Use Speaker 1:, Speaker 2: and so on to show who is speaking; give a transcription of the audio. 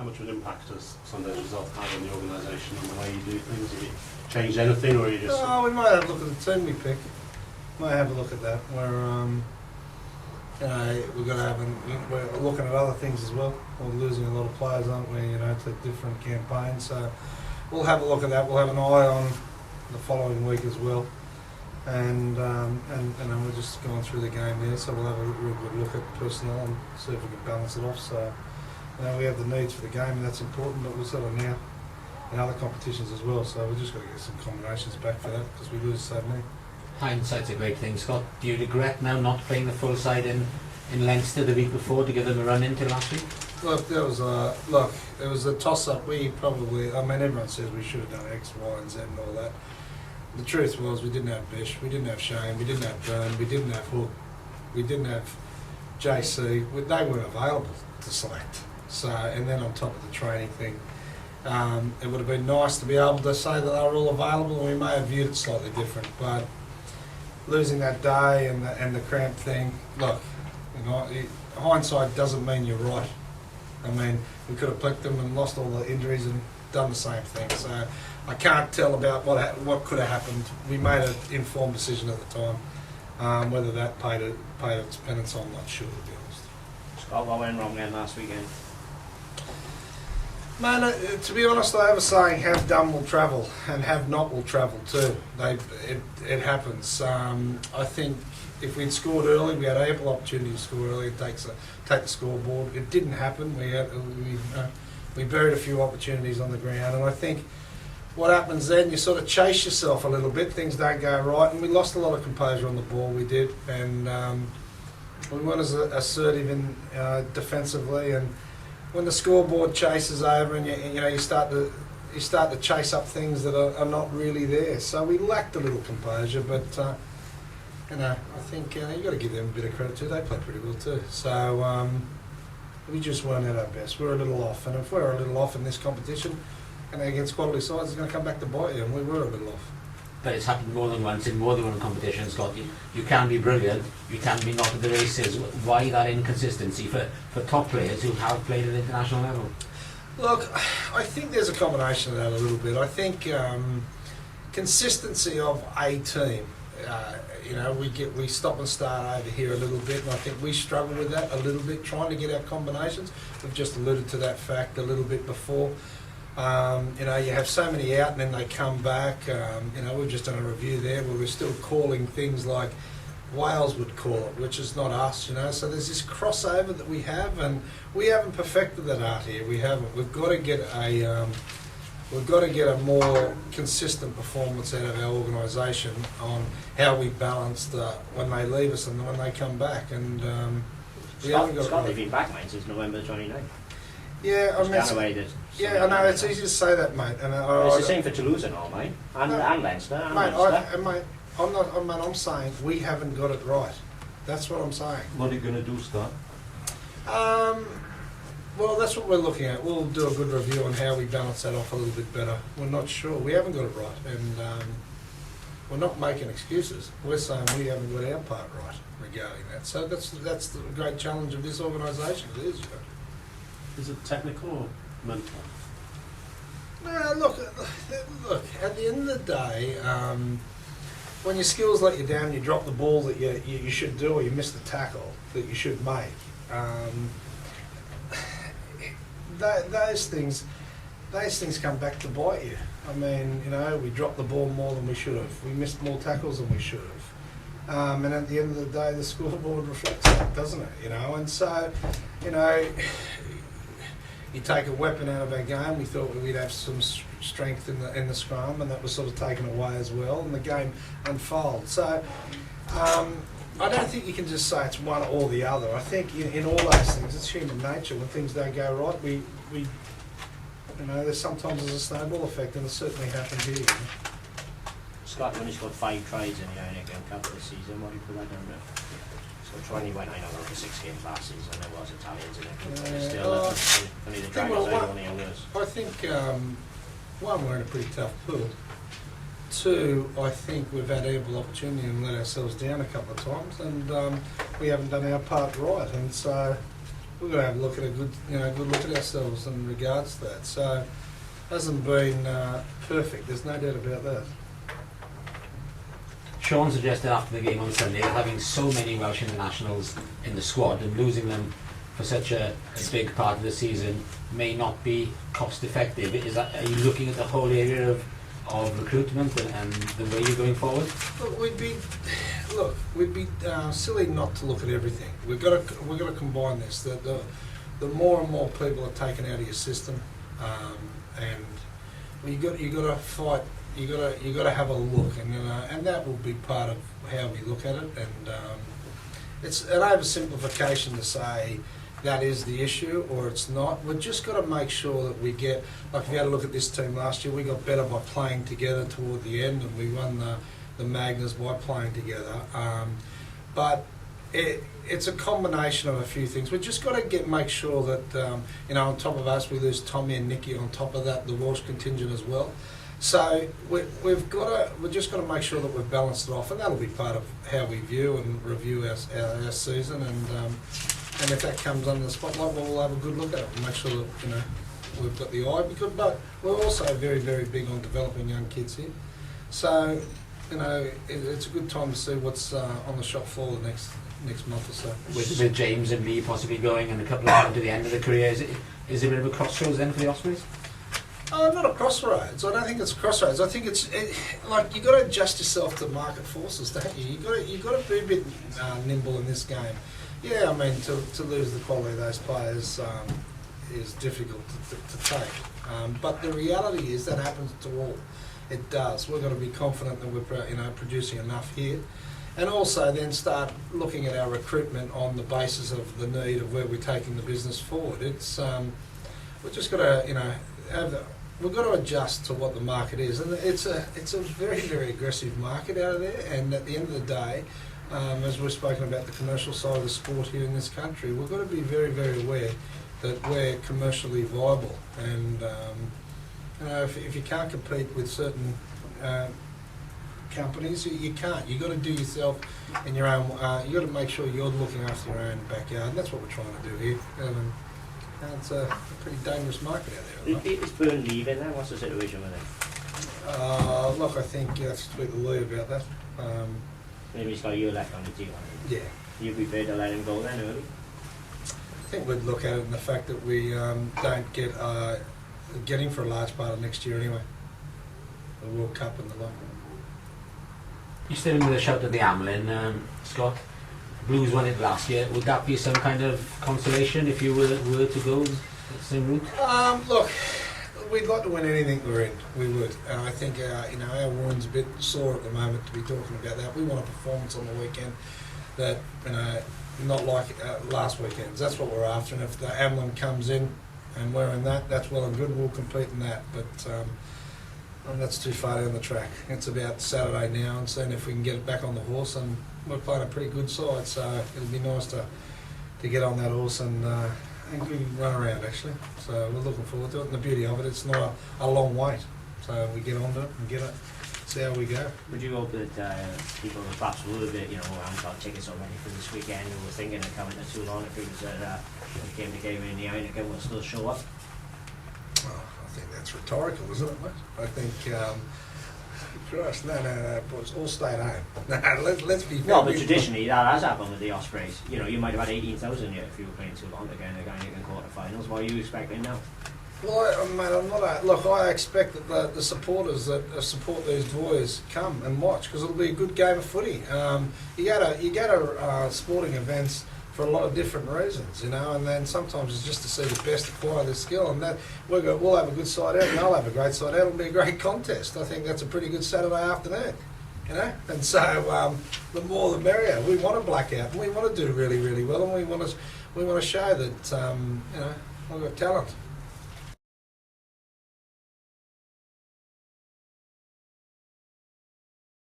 Speaker 1: How much would impact does Sunday's result have on the organisation and the way you do things? Have you changed anything, or are you just...
Speaker 2: Oh, we might have a look at the team we pick. Might have a look at that. We're going to have we're looking at other things as well. We're losing a lot of players, aren't we? To different campaigns. So we'll have a look at that. We'll have an eye on the following week as well. And then we're just going through the game there. So we'll have a real good look at personnel and see if we can balance it off. So we have the needs for the game, and that's important. But we'll sort of now in other competitions as well. So we've just got to get some combinations back for that because we lose so many.
Speaker 3: Hindsight's a great thing, Scott. Do you regret now not playing the full side in Leinster the week before to give them a run into last week?
Speaker 2: Look, it was a toss-up. Everyone says we should have done X, Y, and Z and all that. The truth was we didn't have Bish, we didn't have Shane, we didn't have Byrne, we didn't have Hook, we didn't have JC. They weren't available to select. So, and then on top of the training thing, it would have been nice to be able to say that they were all available, and we may have viewed it slightly different. But losing that day and the cramp thing, look, hindsight doesn't mean you're right. I mean, we could have picked them and lost all the injuries and done the same thing. So I can't tell about what could have happened. We made an informed decision at the time. Whether that paid its penance, I'm not sure, to be honest.
Speaker 4: Scott, what went wrong then last weekend?
Speaker 2: Man, to be honest, I have a saying: "Have done will travel, and have not will travel too." It happens. I think if we'd scored early, we had ample opportunity to score early. Take the scoreboard. It didn't happen. We buried a few opportunities on the ground, and I think what happens then, you sort of chase yourself a little bit. Things don't go right, and we lost a lot of composure on the ball. We did, and we weren't as assertive in defensively. And when the scoreboard chases over, and you start to chase up things that are not really there. So we lacked a little composure, but I think you got to give them a bit of credit too. They played pretty well too. So we just weren't at our best. We're a little off, and if we're a little off in this competition, and against quality sides, it's going to come back to bite you, and we were a little off.
Speaker 3: But it's happened more than once in more than one competition, Scott. You can be brilliant, you can be not at the races. Why that inconsistency for top players who have played at international level?
Speaker 2: Look, I think there's a combination of that a little bit. I think consistency of a team. We stop and start over here a little bit, and I think we struggle with that a little bit, trying to get our combinations. We've just alluded to that fact a little bit before. You have so many out and then they come back. We've just done a review there where we're still calling things like Wales would call it, which is not us, So there's this crossover that we have, and we haven't perfected that art here. We haven't. We've got to get a more consistent performance out of our organisation on how we balance when they leave us and when they come back. And we haven't got.
Speaker 4: Scott, they've been back, mate, since November 29th.
Speaker 2: Yeah, I know it's easy to say that, mate. And
Speaker 4: it's the same for Toulouse and all, mate, and Leinster.
Speaker 2: I'm saying we haven't got it right. That's what I'm saying.
Speaker 1: What are you going to do, Scott?
Speaker 2: Well, that's what we're looking at. We'll do a good review on how we balance that off a little bit better. We're not sure. We haven't got it right, and we're not making excuses. We're saying we haven't got our part right regarding that. So that's the great challenge of this organisation. It is.
Speaker 1: Is it technical or mental?
Speaker 2: No, look. At the end of the day, when your skills let you down, you drop the ball that you should do, or you miss the tackle that you should make. Those things come back to bite you. I mean, we dropped the ball more than we should have. We missed more tackles than we should have. And at the end of the day, the scoreboard reflects that, doesn't it? And so, you take a weapon out of our game. We thought we'd have some strength in the scrum, and that was sort of taken away as well, and the game unfolds. So I don't think you can just say it's one or the other. I think in all those things, it's human nature. When things don't go right, we there's sometimes there's a snowball effect, and it certainly happened here.
Speaker 4: Scott only scored 5 tries in the Iron Cup this season. What do you put that down to? So 21, I know there were 6 games last season, and there was Italians in it, but still, only the Dragons are only others.
Speaker 2: I think, one, we're in a pretty tough pool. 2, I think we've had ample opportunity and let ourselves down a couple of times, and we haven't done our part right, and so we're going to have a look at a good look at ourselves in regards to that. So, hasn't been perfect. There's no doubt about that.
Speaker 3: Sean suggested after the game on Sunday that having so many Welsh internationals in the squad and losing them for such a big part of the season may not be cost effective. Are you looking at the whole area of recruitment and the way you're going forward?
Speaker 2: Look, we'd be silly not to look at everything. We've got to combine this. The more and more people are taken out of your system, and you got to fight. You got to have a look, and that will be part of how we look at it. And it's an oversimplification to say that is the issue or it's not. We've just got to make sure that we get, like if you had a look at this team last year, we got better by playing together toward the end, and we won the Magners by playing together. But it's a combination of a few things. We've just got to make sure that on top of us, we lose Tommy and Nicky. On top of that, the Welsh contingent as well. So we've just got to make sure that we've balanced it off, and that'll be part of how we view and review our season. And if that comes under the spotlight, we'll have a good look at it and make sure that we've got the eye. But we're also very, very big on developing young kids here. So it's a good time to see what's on the shop floor the next month or so.
Speaker 3: With James and Lee possibly going and a couple of them to the end of the career, is it a bit of a crossroads then for the Ospreys?
Speaker 2: Not a crossroads. I don't think it's a crossroads. I think it's like you've got to adjust yourself to market forces, don't you? You've got to be a bit nimble in this game. Yeah, I mean to lose the quality of those players is difficult to take. But the reality is that happens to all. It does. We've got to be confident that we're producing enough here, and also then start looking at our recruitment on the basis of the need of where we're taking the business forward. It's we've just got to we've got to adjust to what the market is, and it's a very, very aggressive market out there. And at the end of the day, as we've spoken about the commercial side of the sport here in this country, we've got to be very, very aware that we're commercially viable. And if you can't compete with certain companies, you can't. You've got to do yourself in your own. You've got to make sure you're looking after your own backyard, and that's what we're trying to do here. It's a pretty dangerous market out there.
Speaker 4: Is Byrne leaving then? What's the situation with him?
Speaker 2: Look, I think you have to speak to Lee about that.
Speaker 4: Maybe he's got a year left on the deal.
Speaker 2: Yeah.
Speaker 4: You'd be prepared to let him go then, early?
Speaker 2: I think we'd look at it in the fact that we don't get him for a large part of next year anyway. The World Cup and the like.
Speaker 3: You're still in with a shout at the Amlin, Scott. Blues won it last year. Would that be some kind of consolation if you were to go the same route?
Speaker 2: Look, we'd like to win anything we're in. We would, and I think our wound's a bit sore at the moment to be talking about that. We want a performance on the weekend that not like last weekend's. That's what we're after. And if the Amlin comes in and we're in that, that's well and good. We'll compete in that. But that's too far down the track. It's about Saturday now, and seeing if we can get it back on the horse. And we're playing a pretty good side, so it'll be nice to get on that horse and good run around actually. So we're looking forward to it. And the beauty of it, it's not a long wait. So we get onto it and get it. See how we go.
Speaker 4: Would you hope that people who perhaps were a bit, haven't got tickets already for this weekend, who were thinking of coming to Toulon, if it was came to game in the Heineken, will still show up?
Speaker 2: Oh, I think that's rhetorical, isn't it, mate? I think, Christ, no, boys, all stay at home. No, let's be fair.
Speaker 4: No, but traditionally that has happened with the Ospreys. You might have had 18,000 here if you were playing Toulon again in the Heineken quarter-finals. What are you expecting now?
Speaker 2: Well, mate, I'm not. Look, I expect that the supporters that support these boys come and watch because it'll be a good game of footy. You go to sporting events for a lot of different reasons, and then sometimes it's just to see the best acquire their skill, and that we'll have a good side out, and they'll have a great side out. It'll be a great contest. I think that's a pretty good Saturday afternoon, And so the more the merrier. We want to black out, and we want to do really, really well, and we want to show that we've got talent.